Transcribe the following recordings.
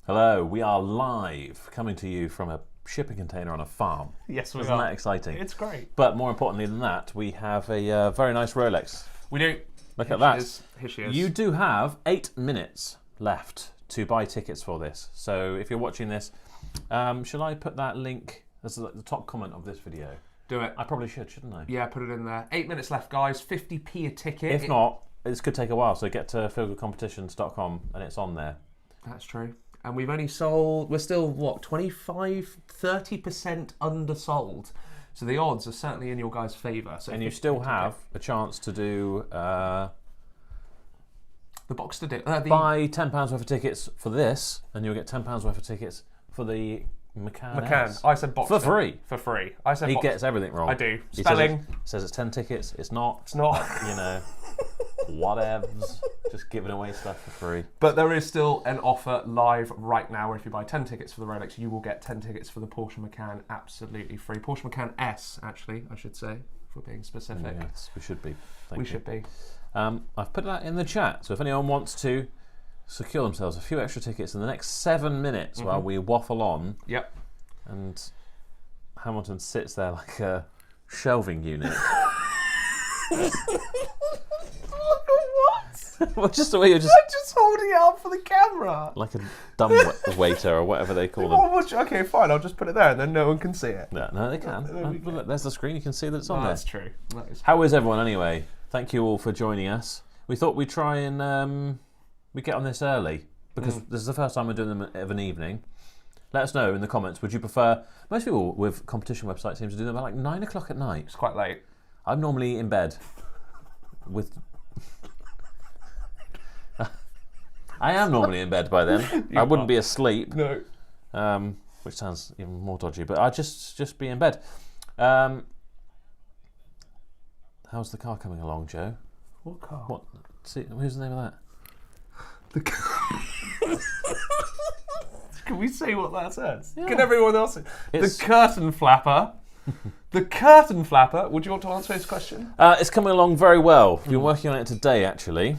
Hello, we are live, coming to you from a shipping container on a farm. Yes, we Isn't are. that exciting? It's great. But more importantly than that, we have a very nice Rolex. We do. Look at that. Here she is. You do have 8 minutes left to buy tickets for this. So if you're watching this, should I put that link as the top comment of this video? Do it. I probably should, shouldn't I? Yeah, put it in there. 8 minutes left, guys. 50p a ticket. If not, this could take a while. So get to feelgoodcompetitions.com and it's on there. That's true. And we've only sold, we're still, what, 30% undersold. So the odds are certainly in your guys' favour. So and you still have a chance to do... the box to do. Buy £10 worth of tickets for this, and you'll get £10 worth of tickets for the McCann. I said box for free. For free. I said He box. gets everything wrong. I do. He Spelling. says it's 10 tickets. It's not. It's not. You know, whatevs. Just giving away stuff for free. But there is still an offer live right now where if you buy 10 tickets for the Rolex, you will get 10 tickets for the Porsche Macan absolutely free. Porsche Macan S, actually, I should say, if we're being specific. Yes, we should be. Thank we you. should be. I've put that in the chat, so if anyone wants to secure themselves a few extra tickets in the next 7 minutes while we waffle on. Yep. And Hamilton sits there like a shelving unit. What? Well, just the way you're just... I'm just holding it up for the camera. Like a dumb waiter or whatever they call them. Okay, fine, I'll just put it there and then no one can see it. No, they can. Look, there's the screen. You can see that it's on there. That's true. That is How is everyone anyway? Thank you all for joining us. We thought we'd try and we get on this early because this is the first time we're doing them of an evening. Let us know in the comments. Would you prefer... Most people with competition websites seem to do them at like 9 o'clock at night. It's quite late. I'm normally in bed with... I am normally in bed by then. I wouldn't be asleep. No. Which sounds even more dodgy, but I'd just be in bed. How's the car coming along, Joe? What car? What? See, who's the name of that? The car. Can we say what that says? Yeah. Can everyone else? It's- The curtain flapper. The curtain flapper. Would you want to answer his question? It's coming along very well. We've been working on it today, actually.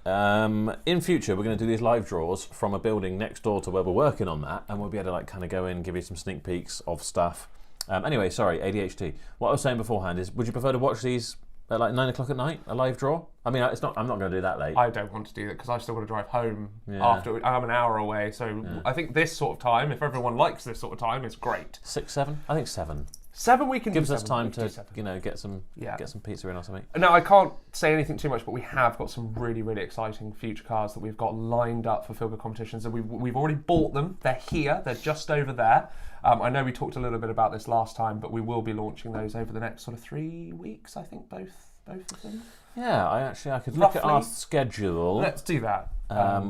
In future, we're going to do these live draws from a building next door to where we're working on that, and we'll be able to kind of go in and give you some sneak peeks of stuff. Anyway, sorry, ADHD. What I was saying beforehand is, would you prefer to watch these at like 9 o'clock at night, a live draw? I mean, it's not. I'm not going to do that late. I don't want to do that because I've still got to drive home Yeah. after. I'm an hour away, so I think this sort of time, if everyone likes this sort of time, is great. 6, 7? I think 7. 7 we can Gives do. us 7. time We can do to 7. get some Yeah. pizza in or something. Now, I can't say anything too much, but we have got some really, really exciting future cars that we've got lined up for Feel Good competitions, and we've already bought them. They're here. They're just over there. I know we talked a little bit about this last time, but we will be launching those over the next sort of 3 weeks, I think, both of them. Yeah, I could look at our Roughly. schedule. Let's do that.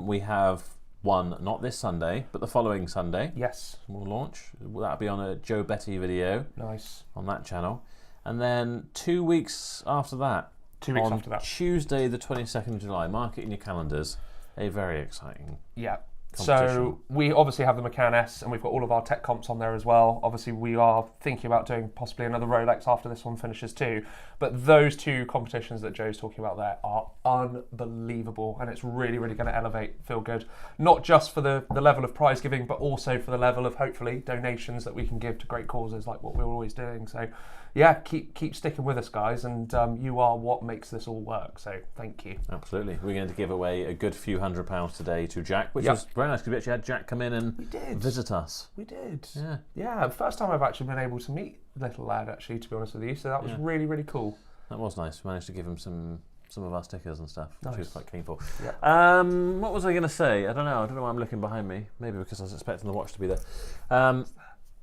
We have one, not this Sunday, but the following Sunday. Yes. We'll launch. That'll be on a Joe Betty video Nice. on that channel. And then 2 weeks after that, 2 weeks on after that. Tuesday the 22nd of July, mark it in your calendars, a very exciting Yeah. competition. So we obviously have the Macan S, and we've got all of our tech comps on there as well. Obviously, we are thinking about doing possibly another Rolex after this one finishes too. But those 2 competitions that Joe's talking about there are unbelievable, and it's really, really going to elevate Feel Good, not just for the level of prize giving, but also for the level of hopefully donations that we can give to great causes like what we're always doing. So yeah, keep sticking with us, guys, and you are what makes this all work. So thank you. Absolutely. We're going to give away a good few £100 today to Jack, which Yep. was very nice because we actually had Jack come in and did. visit us. We did. Yeah. Yeah, first time I've actually been able to meet the little lad, actually, to be honest with you. So that was really, really cool. That was nice. We managed to give him some of our stickers and stuff, which he was Nice. quite keen for. Yeah. What was I going to say? I don't know why I'm looking behind me. Maybe because I was expecting the watch to be there.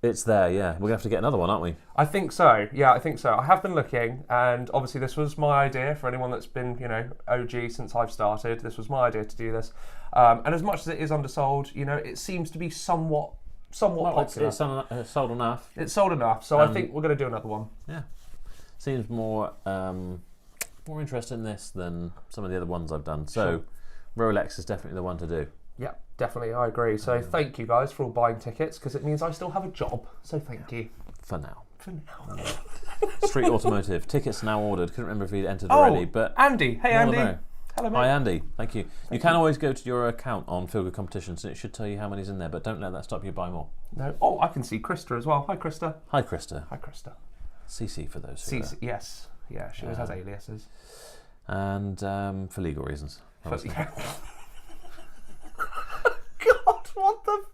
It's there, yeah. We're going to have to get another one, aren't we? I think so. Yeah, I think so. I have been looking, and obviously this was my idea for anyone that's been, OG since I've started. This was my idea to do this. And as much as it is undersold, it seems to be somewhat popular. It's sold enough. It's sold enough, so I think we're going to do another one. Yeah. Seems more interested in this than some of the other ones I've done. So Rolex is definitely the one to do. Yeah, definitely. I agree. So thank you guys for all buying tickets, because it means I still have a job. So thank you. For now. For now. Street Automotive. Tickets now ordered. Couldn't remember if he'd entered already, but Andy. Hey, more to Andy. know. Hello, mate. Hi, Andy. Thank you. You can always go to your account on Feel Good Competitions and it should tell you how many's in there, but don't let that stop you buy more. No. Oh, I can see Krista as well. Hi, Krista. Hi, Krista. Hi, Krista. CC for those who CC, yes. Yeah, she always has aliases. And for legal reasons. Yeah. God, what the...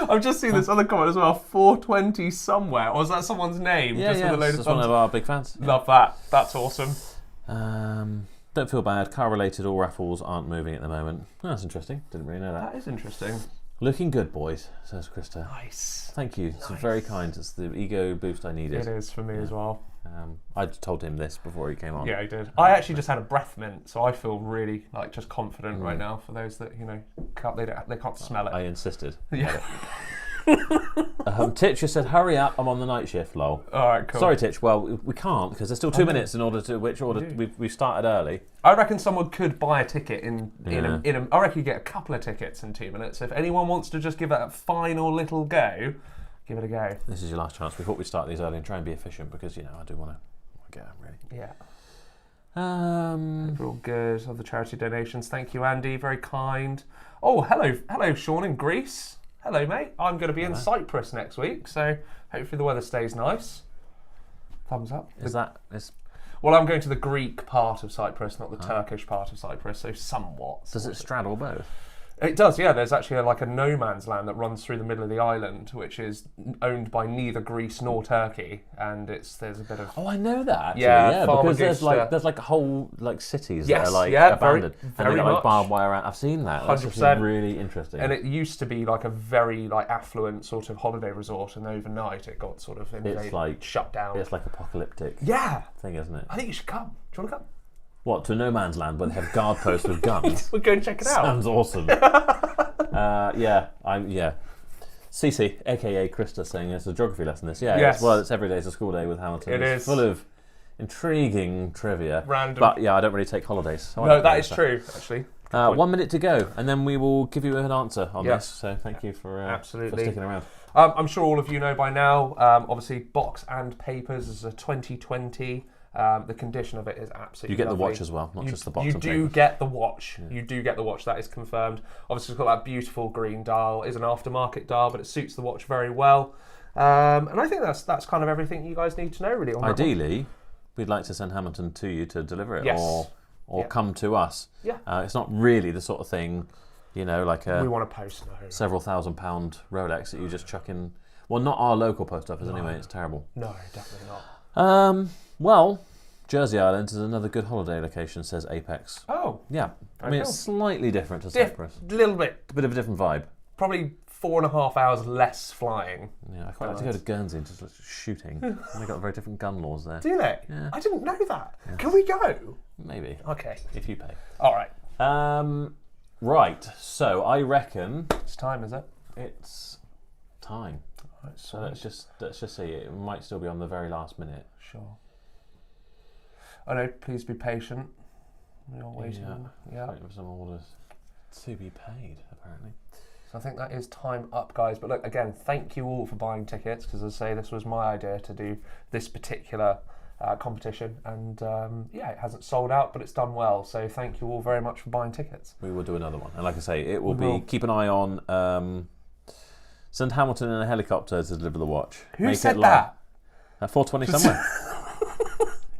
I've just seen this other comment as well, 420 somewhere. Or is that someone's name? Yeah, just with a load of that's one of our big fans. Love that. That's awesome. Don't feel bad. Car-related, all raffles aren't moving at the moment. Oh, that's interesting. Didn't really know that. That is interesting. Looking good, boys, says Krista. Nice. Thank you. It's very kind. It's the ego boost I needed. It is for me as well. I told him this before he came on. Yeah, he did. I actually just had a breath mint, so I feel really like just confident right now. For those that they can't smell it. I insisted. Yeah. Titch just said, "Hurry up! I'm on the night shift." Lol. All right, cool. Sorry, Titch. Well, we can't because there's still 2 minutes in order to we started early. I reckon someone could buy a ticket in a. I reckon you get a couple of tickets in 2 minutes. If anyone wants to just give it a final little go, give it a go. This is your last chance. We thought we'd start these early and try and be efficient because I do want to get them ready. Yeah. Um. We're all good. Of the charity donations, thank you, Andy. Very kind. Oh, hello, Sean in Greece. Hello, mate. I'm going to be in Cyprus next week, so hopefully the weather stays nice. Thumbs up. Well, I'm going to the Greek part of Cyprus, not the Turkish part of Cyprus, so somewhat. Does it straddle both? It does, yeah. There's actually a no man's land that runs through the middle of the island, which is owned by neither Greece nor Turkey, and there's a bit of... Oh, I know that. Actually. Yeah, because there's whole cities that are abandoned, and very they got much. barbed wire around. I've seen that. That's 100%. really interesting. And it used to be a very affluent sort of holiday resort, and overnight it got sort of invaded, shut down. It's like apocalyptic. Yeah, thing, isn't it? I think you should come. Do you want to come? What, to no man's land where they have guard posts with guns? We'll go and check it out. Sounds awesome. CC, aka Krista, saying it's a geography lesson. This, Yes. It's every day. It's a school day with Hamilton. It's full of intriguing trivia. Random. But I don't really take holidays. So No, that is true, actually. 1 minute to go, and then we will give you an answer on Yeah. this. So thank you for Absolutely. sticking around. I'm sure all of you know by now, obviously, Box and Papers is a 2020. The condition of it is absolutely You get lovely. the watch as well, not just the box. You and do paper. get the watch. Yeah. You do get the watch. That is confirmed. Obviously, it's got that beautiful green dial. It is an aftermarket dial, but it suits the watch very well. And I think that's kind of everything you guys need to know, really. On Ideally, we'd like to send Hamilton to you to deliver it, Yes. or come to us. Yeah. It's not really the sort of thing, like a we want to post several £1,000 Rolex that you just chuck in. Well, not our local post office anyway. It's terrible. No, definitely not. Well, Jersey Island is another good holiday location, says Apex. Oh. Yeah. I mean, cool. it's slightly different to Cyprus. A little bit. A bit of a different vibe. Probably 4.5 hours less flying. Yeah, I quite like to go to Guernsey and just shooting. And they've got very different gun laws there. Do they? Yeah. I didn't know that. Yeah. Can we go? Maybe. Okay. If you pay. All right. Right. So I reckon It's time, is it? it's time. Right, So let's just see. It might still be on the very last minute. Sure. Oh no, please be patient. We are waiting. Yeah. Waiting for some orders to be paid, apparently. So I think that is time up, guys. But look, again, thank you all for buying tickets, because as I say, this was my idea to do this particular competition, and it hasn't sold out, but it's done well. So thank you all very much for buying tickets. We will do another one, and like I say, it will be. Keep an eye on. Send Hamilton in a helicopter to deliver the watch. Who said that? 420 somewhere.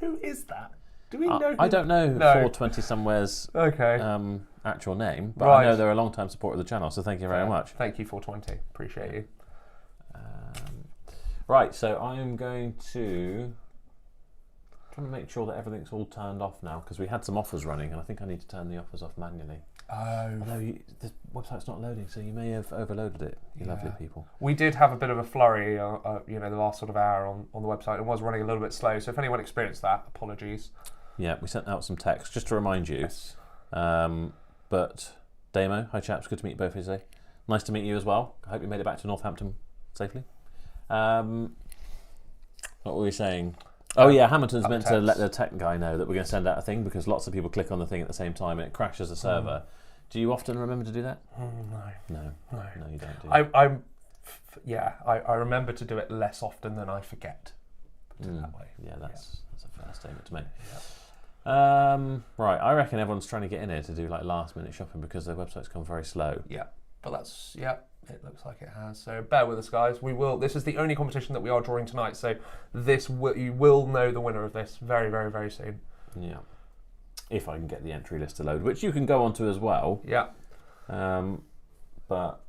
Who is that? Do we know? I don't know 420 somewhere's actual name, but I know they're a long-time supporter of the channel, so thank you very much. Thank you, 420. Appreciate you. Right, so I'm going to try to make sure that everything's all turned off now, because we had some offers running, and I think I need to turn the offers off manually. Oh. Although the website's not loading, so you may have overloaded it, you lovely people. We did have a bit of a flurry, the last sort of hour on the website. It was running a little bit slow, so if anyone experienced that, apologies. Yeah, we sent out some text just to remind you. Yes. But Damo, hi chaps, good to meet you both today. Nice to meet you as well. I hope you made it back to Northampton safely. What were we saying? Oh yeah, Hamilton's meant to let the tech guy know that we're going to send out a thing, because lots of people click on the thing at the same time and it crashes the server. Do you often remember to do that? No, you don't do that. I remember to do it less often than I forget. Put it that way. Yeah, that's a fair statement to make. Right, I reckon everyone's trying to get in here to do like last minute shopping because their website's gone very slow. Yeah, but that's, it looks like it has. So bear with us, guys. This is the only competition that we are drawing tonight, so you will know the winner of this very, very, very soon. Yeah. If I can get the entry list to load, which you can go onto as well. Yeah. But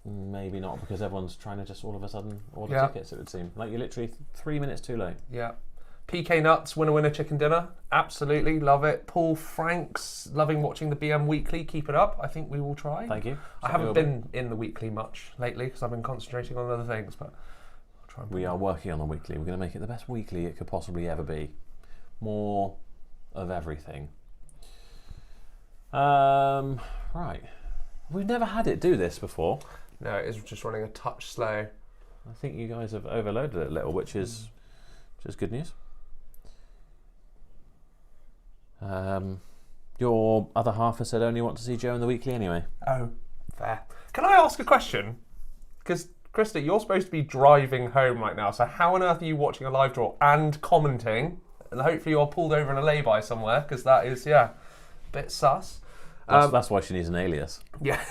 maybe not because everyone's trying to just all of a sudden order tickets, it would seem. Like you're literally 3 minutes too late. Yeah. PK Nuts, winner chicken dinner. Absolutely, love it. Paul Franks, loving watching the BM Weekly. Keep it up. I think we will try. Thank you. I haven't been in the weekly much lately because I've been concentrating on other things, but I'll try and we are working on the weekly. We're going to make it the best weekly it could possibly ever be. More of everything. Right. We've never had it do this before. No, it is just running a touch slow. I think you guys have overloaded it a little, which is good news. Your other half has said only want to see Joe in the weekly anyway. Oh, fair. Can I ask a question? Because, Krista, you're supposed to be driving home right now, so how on earth are you watching a live draw and commenting? And hopefully you're pulled over in a lay-by somewhere, because that is, a bit sus. That's why she needs an alias. Yeah,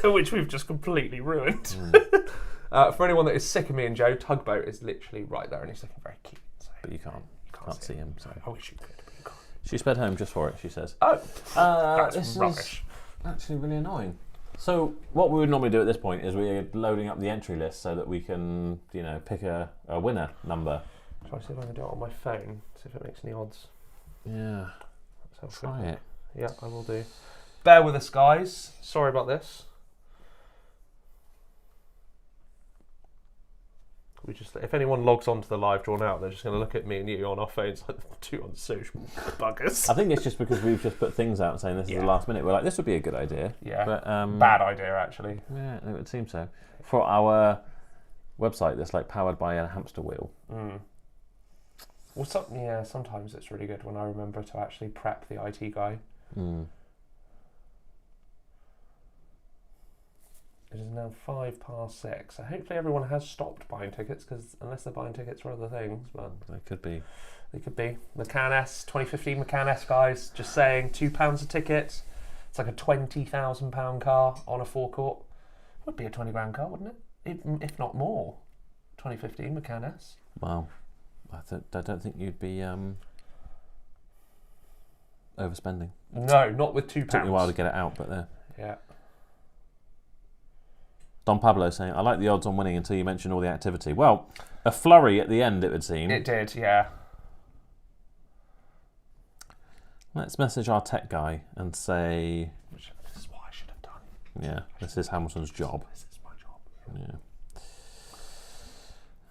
which we've just completely ruined. For anyone that is sick of me and Joe, Tugboat is literally right there, and he's looking very cute. So. But you can't see him. So. I wish you could, but you can't. She sped home just for it, she says. Oh, that's this rubbish. Is actually really annoying. So what we would normally do at this point is we're loading up the entry list so that we can, pick a winner number. Shall I see if I can do it on my phone? See if it makes any odds. Yeah. Try it. Yeah, I will do. Bear with us, guys. Sorry about this. If anyone logs onto the live draw now, they're just going to look at me and you on our phones like two unsocial buggers. I think it's just because we've just put things out saying this is the last minute. We're like, this would be a good idea. Yeah, but, bad idea actually. Yeah, it would seem so. For our website that's like powered by a hamster wheel. Mm. Well, sometimes it's really good when I remember to actually prep the IT guy. Mm. It is now 6:05, so hopefully everyone has stopped buying tickets, because unless they're buying tickets for other things, but they could be. They could be. McCann S, 2015 McCann S, guys, just saying, £2 a ticket. It's like a £20,000 car on a forecourt. Would be a 20 grand car, wouldn't it? If not more. 2015 McCann S. Wow. I don't think you'd be overspending. No, not with £2. Took me a while to get it out, but there. Yeah. Don Pablo saying, I like the odds on winning until you mention all the activity. Well, a flurry at the end, it would seem. It did, yeah. Let's message our tech guy and say... This is what I should have done. Yeah, this is Hamilton's job. This is my job.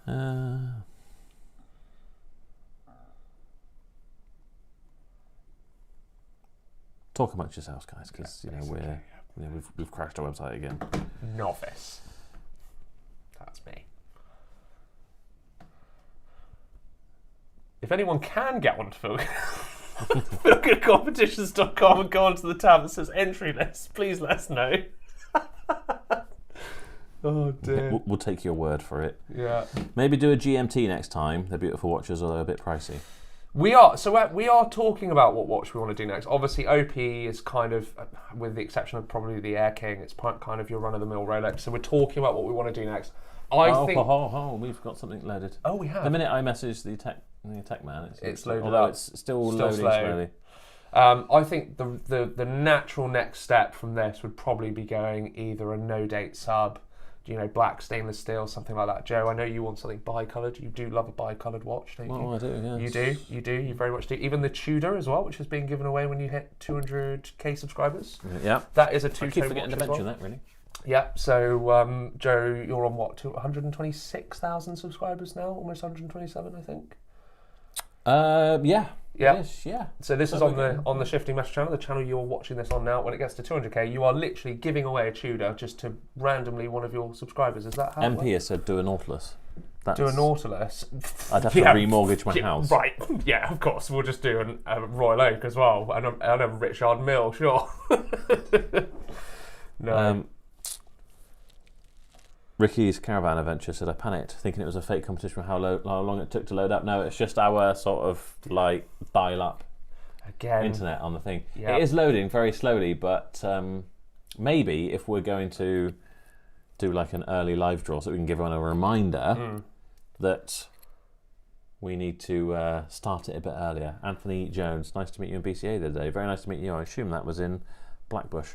Yeah. Talk amongst yourselves, guys, because we've crashed our website again. Novice. That's me. If anyone can get onto philgoodcompetitions.com and go onto the tab that says entry list, please let us know. Oh dear. We'll take your word for it. Yeah. Maybe do a GMT next time. They're beautiful watches, although a bit pricey. We are talking about what watch we want to do next. Obviously, OP is kind of, with the exception of probably the Air King, it's kind of your run-of-the-mill Rolex. So we're talking about what we want to do next. We've got something loaded. Oh, we have. The minute I message the tech man, it's loaded. Although up. It's still loading slowly. I think the natural next step from this would probably be going either a no-date sub, black stainless steel, something like that. Joe, I know you want something bi-coloured. You do love a bi-coloured watch, don't you? Well, I do, yes. You do. You very much do. Even the Tudor as well, which is being given away when you hit 200k subscribers. Yeah. That is a two-tone watch. I keep forgetting to mention that, really. Yeah, so Joe, you're on what, 126,000 subscribers now? Almost 127, I think. Yeah. Yeah. Yes, yeah. So this is on the Shifting Mesh channel, the channel you're watching this on now. When it gets to 200k, you are literally giving away a Tudor just to randomly one of your subscriers. Is that how MP has said do a Nautilus. Do a Nautilus. I'd have to remortgage my house. Right, yeah, of course. We'll just do a Royal Oak as well. And a Richard Mill, sure. No. Ricky's Caravan Adventure said, I panicked, thinking it was a fake competition for how long it took to load up. No, it's just our sort of, dial-up Again. internet on the thing. Yeah. It is loading very slowly, but maybe if we're going to do like an early live draw, so we can give everyone a reminder that we need to start it a bit earlier. Anthony Jones, nice to meet you in BCA the other day. Very nice to meet you. I assume that was in Blackbush.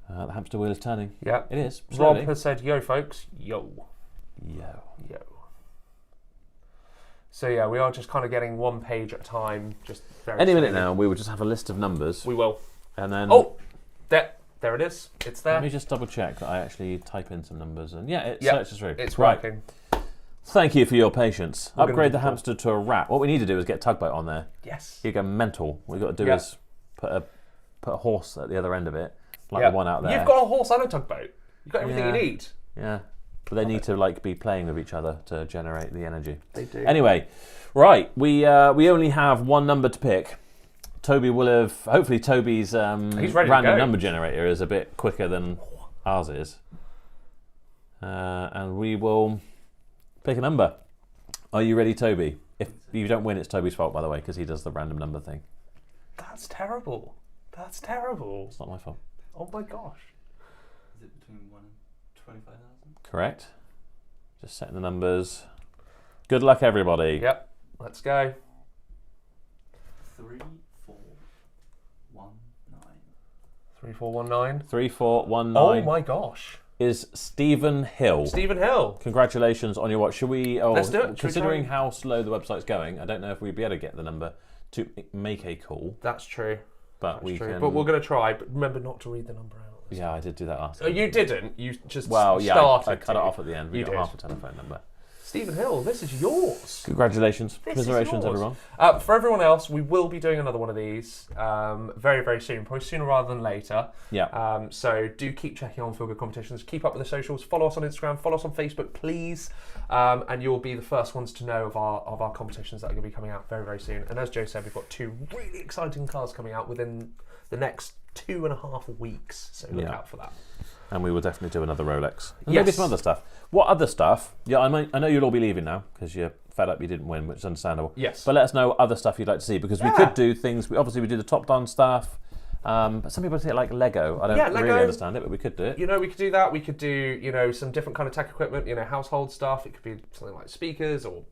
The hamster wheel is turning. Yeah. It is. Rob Slowly. has said, yo, folks. Yo. Yo. So, yeah, we are just kind of getting one page at a time. Just very Any minute slowly. now, we will just have a list of numbers. We will. And then... Oh! There it is. It's there. Let me just double check that I actually type in some numbers. And yeah, it Yep, searches through. It's right. working. Thank you for your patience. We're gonna Upgrade do the the hamster to a rat. What we need to do is get Tugboat on there. Yes. You go mental. What we've got to do Yep. is put a horse at the other end of it, like Yep. the one out there. You've got a horse and a tugboat. You've got everything Yeah. you need. Yeah. But they need to like be playing with each other to generate the energy. They do. Anyway, right, we only have one number to pick. Toby will have, hopefully Toby's He's ready to random go. number generator is a bit quicker than ours is. And we will pick a number. Are you ready, Toby? If you don't win, it's Toby's fault, by the way, because he does the random number thing. That's terrible. That's terrible. It's not my fault. Oh my gosh. Is it between 1 and 25,000? Correct. Just setting the numbers. Good luck, everybody. Yep. Let's go. 3, 4, 1, 9. 3419. 3419 Oh my gosh. is Stephen Hill. Stephen Hill. Congratulations on your watch. Should we? Oh, Let's do it. Should we considering try? how slow the website's going, I don't know if we'd be able to get the number to make a call, That's true. but That's we true. can. But we're going to try. But remember not to read the number out. Yeah, I did do that last Oh, time. you didn't. You just Well, yeah, started I cut it to. off at the end. We You got did. half a telephone number. Stephen Hill, this is yours. Congratulations, This is commiserations, yours. everyone. For everyone else, we will be doing another one of these very, very soon, probably sooner rather than later. Yeah. So do keep checking on Feel Good Competitions. Keep up with the socials. Follow us on Instagram. Follow us on Facebook, please. And you'll be the first ones to know of our competitions that are going to be coming out very, very soon. And as Joe said, we've got 2 really exciting cars coming out within the next 2.5 weeks. So look Yeah. out for that. And we will definitely do another Rolex. And Yes. maybe some other stuff. What other stuff? Yeah, I know you'll all be leaving now because you're fed up you didn't win, which is understandable. Yes. But let us know other stuff you'd like to see because we Yeah. could do things. Obviously, we do the top down stuff. But some people say like Lego. I don't Lego. really understand it, but we could do it. You know, we could do that. We could do, some different kind of tech equipment, household stuff. It could be something like speakers or,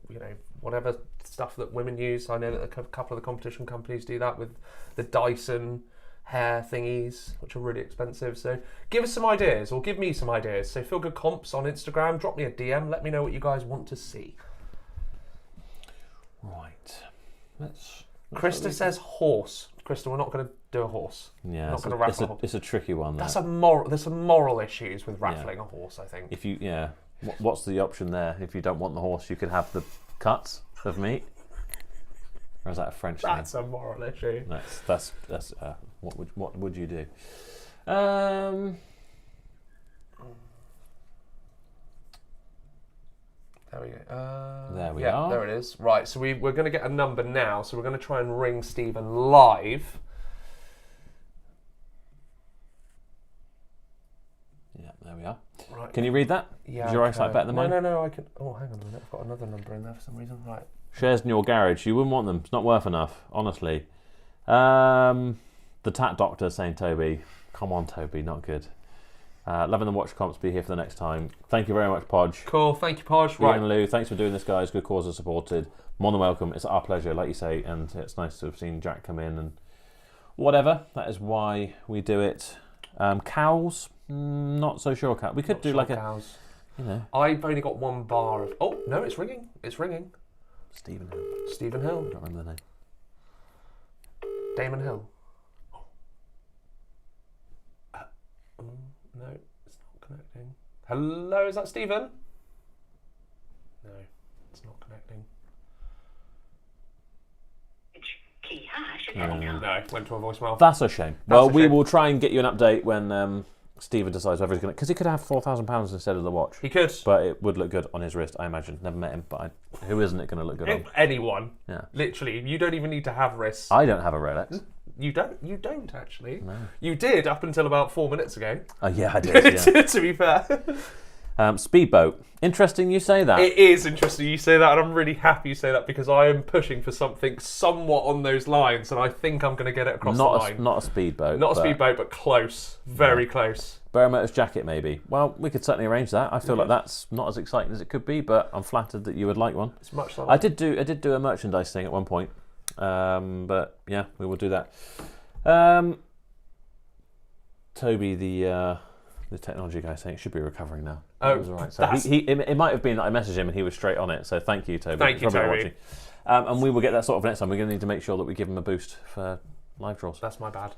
whatever stuff that women use. I know that a couple of the competition companies do that with the Dyson hair thingies, which are really expensive. So give us some ideas, or give me some ideas. So Feel Good Comps on Instagram. Drop me a DM. Let me know what you guys want to see. Right. Let's Krista says horse. Krista, we're not going to do a horse. Yeah, Not it's gonna a, raffle a horse. it's a tricky one. There's That. some moral issues with raffling a horse, I think. If you, yeah, what's the option there? If you don't want the horse, you could have the cuts of meat. Or is that a French thing? That's a moral issue. That's what would you do? There we go. There we are. There it is. Right, so we're going to get a number now. So we're going to try and ring Stephen live. Yeah, there we are. Right. Can you read that? Yeah. Is your eyesight better than mine? No, I can. Oh, hang on a minute. I've got another number in there for some reason. Right. Shares in your garage. You wouldn't want them. It's not worth enough, honestly. The Tat Doctor saying, Toby. Come on, Toby. Not good. Loving the watch comps. Be here for the next time. Thank you very much, Podge. Cool. Thank you, Podge. Ian Right. and Lou, thanks for doing this, guys. Good causes supported. More than welcome. It's our pleasure, like you say, and it's nice to have seen Jack come in and whatever. That is why we do it. Cows, not so sure. We could Not do sure, like cows. a, I've only got one bar of. Oh no, it's ringing. It's ringing. Stephen Hill. Stephen I Hill. don't remember the name. Damon Hill. No, it's not connecting. Hello, is that Stephen? No, it's not connecting. Key hash at No. any time. No, went to a voicemail. That's a shame. Well, a we shame. will try and get you an update when Stephen decides whether he's going to, because he could have £4,000 instead of the watch. He could. But it would look good on his wrist, I imagine. Never met him, but who isn't it going to look good on? Anyone. Yeah. Literally, you don't even need to have wrists. I don't have a Rolex. You don't actually. No. You did up until about 4 minutes ago. Oh, yeah, I did. Yeah. To be fair. Speedboat. Interesting you say that. It is interesting you say that, and I'm really happy you say that because I am pushing for something somewhat on those lines, and I think I'm going to get it across the line. Not a speedboat. Not a speedboat, but close. Very close. Barometer's jacket, maybe. Well, we could certainly arrange that. I feel like that's not as exciting as it could be, but I'm flattered that you would like one. It's much like I did do a merchandise thing at one point, but yeah, we will do that. Toby, the technology guy, saying it should be recovering now. Oh, it was all right. So it might have been that I messaged him and he was straight on it. So thank you, Toby. Thank you, Toby. And we will get that sort of next time. We're going to need to make sure that we give him a boost for live draws. That's my bad.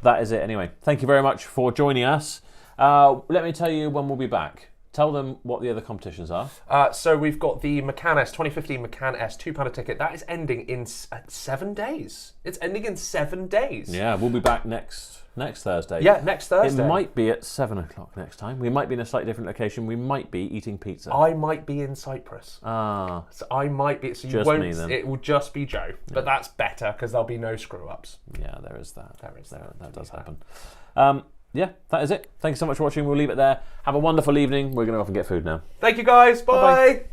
That is it anyway. Thank you very much for joining us. Let me tell you when we'll be back. Tell them what the other competitions are. So we've got the McCann S, 2015 McCann S, £2 a ticket. That is ending in 7 days. It's ending in 7 days. Yeah, we'll be back next Thursday. Yeah, next Thursday. It might be at 7 o'clock next time. We might be in a slightly different location. We might be eating pizza. I might be in Cyprus. Ah. So I might be. So you Just won't. me, then. It will just be Joe. But that's better because there'll be no screw ups. Yeah, there is that. That does happen. Yeah, that is it. Thank you so much for watching. We'll leave it there. Have a wonderful evening. We're going to go off and get food now. Thank you guys. Bye. Bye-bye.